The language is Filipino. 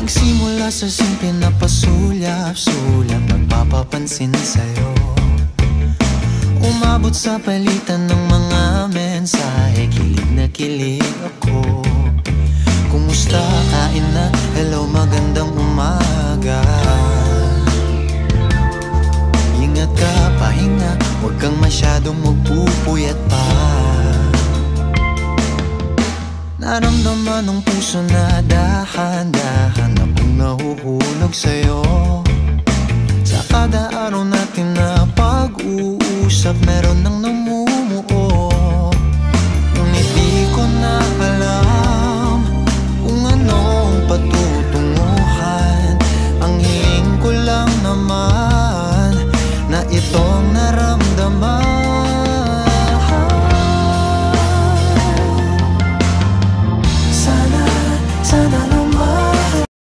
Nagsimula sa simple na pasulyap-sulyap, nagpapapansin sa'yo. Umabot sa palitan ng mga mensahe, kilig na kilig ako. Kumusta, kain na, hello, magandang umaga. Ingat ka, pahinga, huwag kang masyadong magpupuyat pa. Naramdaman ng puso na dahan-dahan na pang nahuhulog sa'yo. Sa kada araw natin na pag-uusap, meron ng